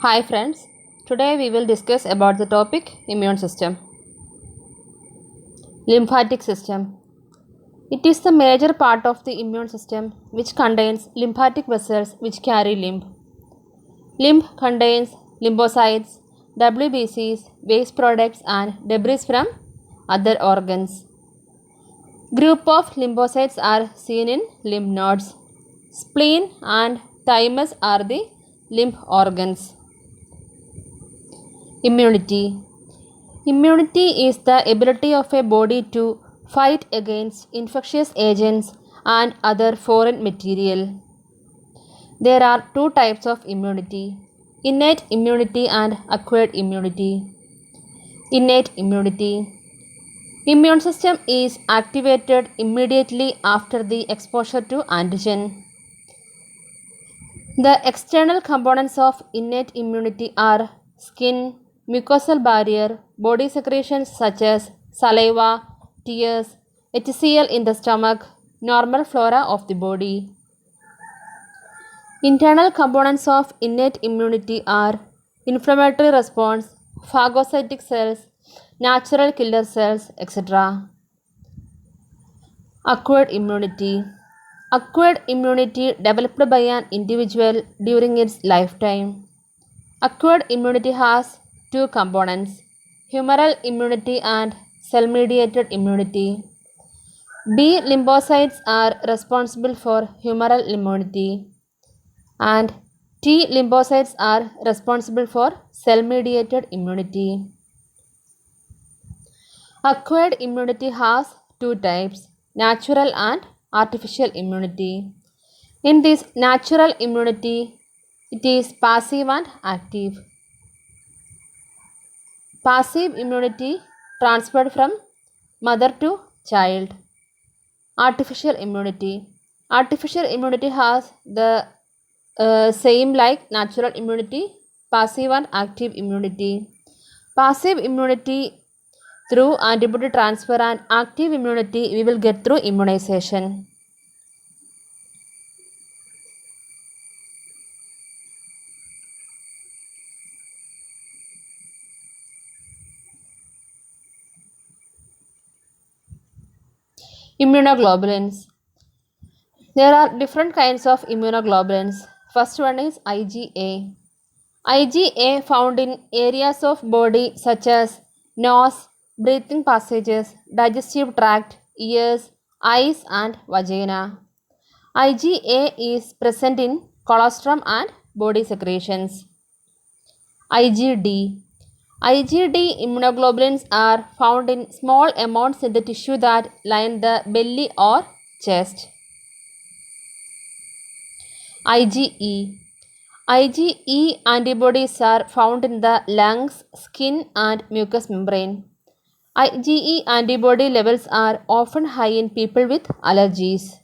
Hi friends, today we will discuss about the topic immune system. Lymphatic system. It is the major part of the immune system which contains lymphatic vessels which carry lymph. Lymph contains lymphocytes, WBCs, waste products and debris from other organs. Group of lymphocytes are seen in lymph nodes. Spleen and thymus are the lymph organs. Immunity. Immunity is the ability of a body to fight against infectious agents and other foreign material. There are two types of immunity: innate immunity and acquired immunity. Innate immunity. Immune system is activated immediately after the exposure to antigen. The external components of innate immunity are skin, mucosal barrier, body secretions such as saliva, tears, HCl in the stomach, normal flora of the body. Internal components of innate immunity are inflammatory response, phagocytic cells, natural killer cells, etc. Acquired immunity. Acquired immunity developed by an individual during its lifetime. Acquired immunity has two components: humoral immunity and cell-mediated immunity. B lymphocytes are responsible for humoral immunity and T lymphocytes are responsible for cell-mediated immunity. Acquired immunity has two types: natural and artificial immunity. In this natural immunity, it is passive and active. Passive immunity transferred from mother to child. Artificial immunity. Artificial immunity has the same like natural immunity, passive and active immunity. Passive immunity through antibody transfer and active immunity we will get through immunization. Immunoglobulins. There are different kinds of immunoglobulins. First one is IgA. IgA found in areas of body such as nose, breathing passages, digestive tract, ears, eyes and vagina. IgA is present in colostrum and body secretions. IgD. IgD immunoglobulins are found in small amounts in the tissue that line the belly or chest. IgE. IgE antibodies are found in the lungs, skin and mucous membrane. IgE antibody levels are often high in people with allergies.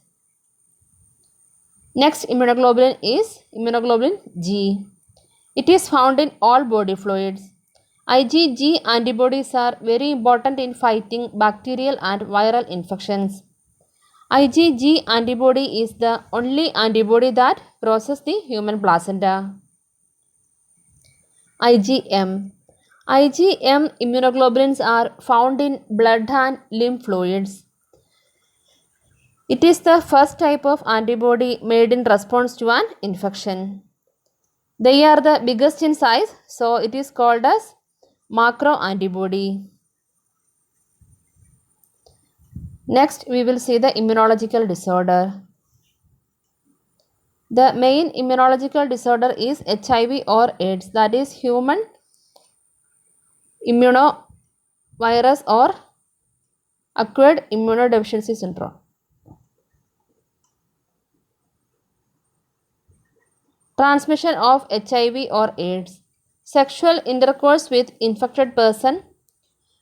Next immunoglobulin is immunoglobulin G. It is found in all body fluids. IgG antibodies are very important in fighting bacterial and viral infections. IgG antibody is the only antibody that crosses the human placenta. IgM. IgM immunoglobulins are found in blood and lymph fluids. It is the first type of antibody made in response to an infection. They are the biggest in size, so it is called as macro antibody. Next, we will see the immunological disorder. The main immunological disorder is HIV or AIDS, that is human immunovirus or acquired immunodeficiency syndrome. Transmission of HIV or AIDS. Sexual intercourse with infected person,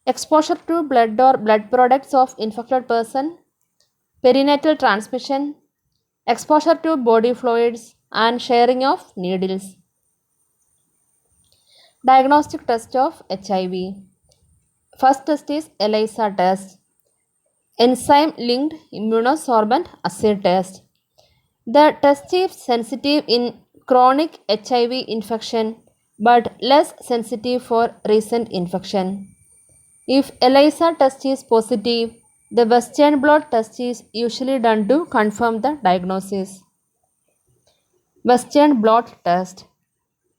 exposure to blood or blood products of infected person, perinatal transmission, exposure to body fluids and sharing of needles. Diagnostic test of HIV. First test is ELISA test, enzyme linked immunosorbent assay test. The test is sensitive in chronic HIV infection but less sensitive for recent infection. If ELISA test is positive, the Western blot test is usually done to confirm the diagnosis. Western blot test.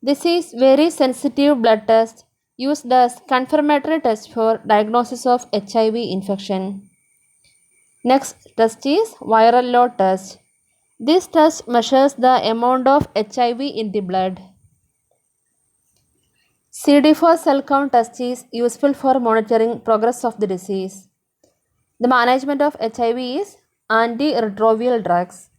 This is very sensitive blood test used as confirmatory test for diagnosis of HIV infection. Next test is viral load test. This test measures the amount of HIV in the blood. CD4 cell count test is useful for monitoring progress of the disease. The management of HIV is antiretroviral drugs.